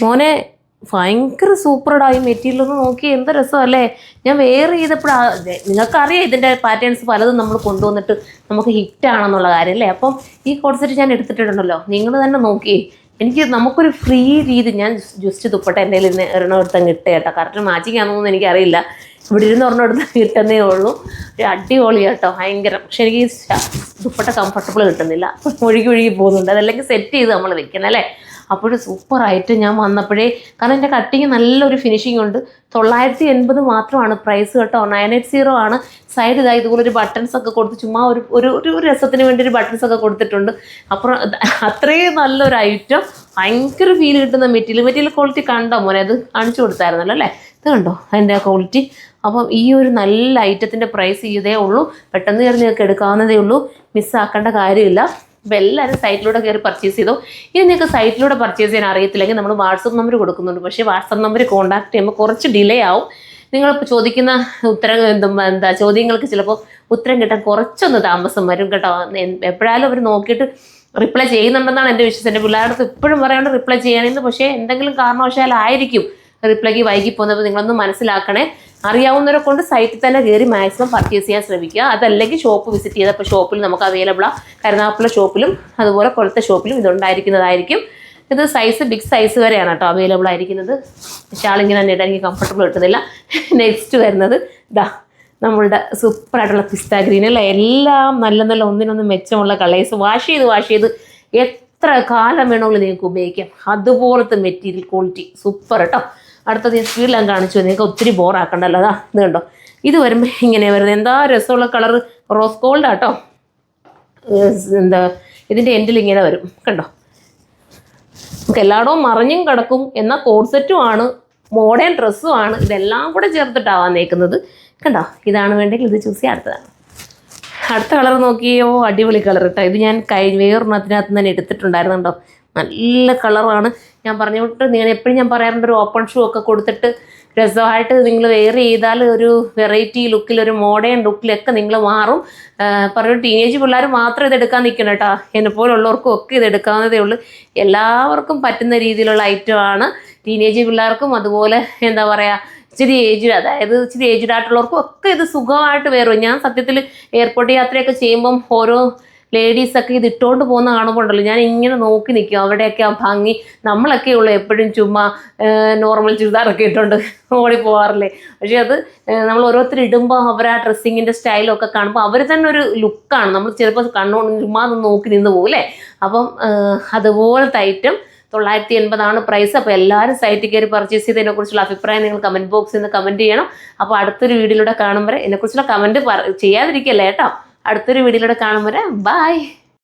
മോനെ ഭയങ്കര സൂപ്പറാടാ ഈ മെറ്റീരിയൽ ഒന്ന് നോക്കി എന്ത് രസമല്ലേ. ഞാൻ വെയർ ചെയ്തപ്പോഴാണ് നിങ്ങൾക്കറിയാം ഇതിൻ്റെ പാറ്റേൺസ് പലതും നമ്മൾ കൊണ്ടുവന്നിട്ട് നമുക്ക് ഹിറ്റാണെന്നുള്ള കാര്യം അല്ലേ. അപ്പം ഈ കോഡ് സെറ്റ് ഞാൻ എടുത്തിട്ടുണ്ടല്ലോ, നിങ്ങൾ തന്നെ നോക്കിയേ. നമുക്കൊരു ഫ്രീ രീതി, ഞാൻ ജസ്റ്റ് ദുപ്പട്ട എൻ്റെ കയ്യിൽ ഒരെണ്ണം എടുത്തങ്ങ് ഇട്ടേ കേട്ടോ. കറക്റ്റ് മാച്ചിങ് ആണെന്നൊന്നും എനിക്കറിയില്ല, ഇവിടെ ഇരുന്ന് ഒരെണ്ണം എടുത്ത് കിട്ടുന്നേ ഉള്ളൂ. ഒരു അടിപൊളി കേട്ടോ, ഭയങ്കര. പക്ഷെ എനിക്ക് ദുപ്പട്ട കംഫർട്ടബിൾ കിട്ടുന്നില്ല, ഒഴുകി പോകുന്നുണ്ട്. അതല്ലെങ്കിൽ സെറ്റ് ചെയ്ത് നമ്മൾ വെക്കണം അല്ലേ. അപ്പോൾ സൂപ്പറായിട്ട് ഞാൻ വന്നപ്പോഴേ, കാരണം എൻ്റെ കട്ടിങ് നല്ലൊരു ഫിനിഷിംഗ് ഉണ്ട്. 980 മാത്രമാണ് പ്രൈസ് കേട്ടോ. 980 ആണ്. സൈഡ് ഇതായി ഇതുപോലൊരു ബട്ടൺസ് ഒക്കെ കൊടുത്ത് ചുമ്മാ ഒരു രസത്തിന് വേണ്ടി ഒരു ബട്ടൺസ് ഒക്കെ കൊടുത്തിട്ടുണ്ട്. അപ്പുറം അത്രയും നല്ലൊരു ഐറ്റം, ഭയങ്കര ഫീൽ കിട്ടുന്ന മെറ്റീരിയൽ ക്വാളിറ്റി കണ്ടോ മോനെ, അത് കാണിച്ചു കൊടുത്തായിരുന്നല്ലോ അല്ലേ. ഇത് കണ്ടോ അതിൻ്റെ ക്വാളിറ്റി. അപ്പം ഈ ഒരു നല്ല ഐറ്റത്തിൻ്റെ പ്രൈസ് ഇതേ ഉള്ളൂ. പെട്ടെന്ന് കയറി നിങ്ങൾക്ക് എടുക്കാവുന്നതേ ഉള്ളൂ, മിസ്സാക്കേണ്ട കാര്യമില്ല. അപ്പോൾ എല്ലാവരും സൈറ്റിലൂടെ കയറി പർച്ചേസ് ചെയ്തോ. ഇനി നിങ്ങൾക്ക് സൈറ്റിലൂടെ പർച്ചേസ് ചെയ്യാൻ അറിയത്തില്ലെങ്കിൽ നമ്മൾ വാട്സപ്പ് നമ്പർ കൊടുക്കുന്നുണ്ട്. പക്ഷേ വാട്സപ്പ് നമ്പർ കോൺടാക്ട് ചെയ്യുമ്പോൾ കുറച്ച് ഡിലേ ആവും. നിങ്ങളിപ്പോൾ ചോദിക്കുന്ന ചോദ്യങ്ങൾക്ക് ചിലപ്പോൾ ഉത്തരം കിട്ടാൻ കുറച്ചൊന്ന് താമസം വരും കേട്ടോ. എപ്പോഴായാലും അവർ നോക്കിയിട്ട് റിപ്ലൈ ചെയ്യുന്നുണ്ടെന്നാണ് എൻ്റെ വിശ്വാസം. എൻ്റെ പിള്ളേരുടെ അടുത്ത് എപ്പോഴും പറയാണ്ട് റിപ്ലൈ ചെയ്യണമെന്ന്. പക്ഷേ എന്തെങ്കിലും കാരണവശാലായിരിക്കും റിപ്ലൈക്ക് വൈകി പോകുന്നത്. നിങ്ങളൊന്ന് മനസ്സിലാക്കണേ. അറിയാവുന്നവരെ കൊണ്ട് സൈറ്റിൽ തന്നെ കയറി മാക്സിമം പർച്ചേസ് ചെയ്യാൻ ശ്രമിക്കുക. അതല്ലെങ്കിൽ ഷോപ്പ് വിസിറ്റ് ചെയ്തപ്പോൾ ഷോപ്പിൽ നമുക്ക് അവൈലബിളാണ്. കരുനാഗപ്പള്ളി ഷോപ്പിലും അതുപോലെ കൊല്ലത്തെ ഷോപ്പിലും ഇതുണ്ടായിരിക്കുന്നതായിരിക്കും. ഇത് സൈസ് ബിഗ് സൈസ് വരെയാണ് കേട്ടോ അവൈലബിൾ ആയിരിക്കുന്നത്. ഷാളിങ്ങനെ തന്നെ ഇടാൻ എനിക്ക് കംഫർട്ടബിൾ കിട്ടുന്നില്ല. നെക്സ്റ്റ് വരുന്നത് ഇതാ നമ്മളുടെ സൂപ്പറായിട്ടുള്ള പിസ്ത ഗ്രീൻ അല്ലേ. എല്ലാം നല്ല ഒന്നിനൊന്ന് മെച്ചമുള്ള കളേഴ്സ്. വാഷ് ചെയ്ത് എത്ര കാലം വേണമെങ്കിലും നിങ്ങൾക്ക് ഉപയോഗിക്കാം. അതുപോലത്തെ മെറ്റീരിയൽ ക്വാളിറ്റി സൂപ്പർ കേട്ടോ. അടുത്തത് ഞാൻ സ്പീഡിൽ കാണിച്ചു, നിങ്ങൾക്ക് ഒത്തിരി ബോറാക്കണ്ടല്ലോ. അതാ ഇത് കണ്ടോ, ഇത് വരുമ്പോൾ ഇങ്ങനെ വരുന്നത് എന്താ രസമുള്ള കളറ്. റോസ് ഗോൾഡ് ആട്ടോ. ഇതിൻ്റെ എൻഡിൽ ഇങ്ങനെ വരും കണ്ടോ. നമുക്ക് എല്ലായിടവും മറിഞ്ഞും കിടക്കും, എന്നാൽ കോഡ് സെറ്റും ആണ്, മോഡേൺ ഡ്രസ്സും ആണ്. ഇതെല്ലാം കൂടെ ചേർത്തിട്ടാണ് വന്നേക്കുന്നത് കണ്ടോ. ഇതാണ് വേണ്ടെങ്കിൽ ഇത് ചൂസ് ചെയ്യാം. അടുത്ത കളർ നോക്കിയോ, അടിപൊളി കളർ കേട്ടോ. ഇത് ഞാൻ വേറൊരെണ്ണത്തിനകത്ത് തന്നെ എടുത്തിട്ടുണ്ടായിരുന്നുണ്ടോ. നല്ല കളറാണ്. ഞാൻ പറഞ്ഞു വിട്ട് നിങ്ങൾ എപ്പോഴും ഞാൻ പറയാറുണ്ട്, ഒരു ഓപ്പൺ ഷൂ ഒക്കെ കൊടുത്തിട്ട് രസമായിട്ട് നിങ്ങൾ വെയർ ചെയ്താൽ ഒരു വെറൈറ്റി ലുക്കിൽ, ഒരു മോഡേൺ ലുക്കിലൊക്കെ നിങ്ങൾ മാറും. പറഞ്ഞു ടീനേജ് പിള്ളേർ മാത്രം ഇതെടുക്കാൻ നിൽക്കണം കേട്ടോ. എന്നെപ്പോലുള്ളവർക്കും ഒക്കെ ഇതെടുക്കാവുന്നതേ ഉള്ളൂ. എല്ലാവർക്കും പറ്റുന്ന രീതിയിലുള്ള ഐറ്റമാണ്. ടീനേജ് പിള്ളേർക്കും അതുപോലെ എന്താ പറയുക, ഇച്ചിരി ഏജ്ഡ് ആയിട്ടുള്ളവർക്കും ഒക്കെ ഇത് സുഖമായിട്ട് വരും. ഞാൻ സത്യത്തിൽ എയർപോർട്ട് യാത്രയൊക്കെ ചെയ്യുമ്പം ഓരോ ലേഡീസൊക്കെ ഇത് ഇട്ടുകൊണ്ട് പോകുന്ന കാണുമ്പോൾ ഉണ്ടല്ലോ, ഞാൻ ഇങ്ങനെ നോക്കി നിൽക്കും. അവിടെയൊക്കെ ആ ഭംഗി. നമ്മളൊക്കെ ഉള്ളു എപ്പോഴും ചുമ്മാ നോർമൽ ചുരിദാറൊക്കെ ഇട്ടുകൊണ്ട് ഓടിപ്പോവാറില്ലേ. പക്ഷേ അത് നമ്മൾ ഓരോരുത്തർ ഇടുമ്പോൾ അവർ ആ ഡ്രസ്സിങ്ങിൻ്റെ സ്റ്റൈലൊക്കെ കാണുമ്പോൾ അവർ തന്നെ ഒരു ലുക്കാണ്. നമ്മൾ ചിലപ്പോൾ കണ്ണുകൊണ്ട് ചുമ്മാ ഒന്ന് നോക്കി നിന്ന് പോകും അല്ലേ. അപ്പം അതുപോലത്തെ ഐറ്റം 980 പ്രൈസ്. അപ്പോൾ എല്ലാവരും സൈറ്റിൽ കയറി പർച്ചേസ് ചെയ്തതിനെക്കുറിച്ചുള്ള അഭിപ്രായം നിങ്ങൾ കമൻറ്റ് ബോക്സിൽ നിന്ന് കമൻറ്റ് ചെയ്യണം. അപ്പോൾ അടുത്തൊരു വീഡിയോയിലൂടെ കാണുമ്പോൾ എന്നെക്കുറിച്ചുള്ള കമൻറ്റ് ചെയ്യാതിരിക്കല്ലേ കേട്ടോ. അടുത്തൊരു വീഡിയോയിലൂടെ കാണുമ്പോൾ ബൈ.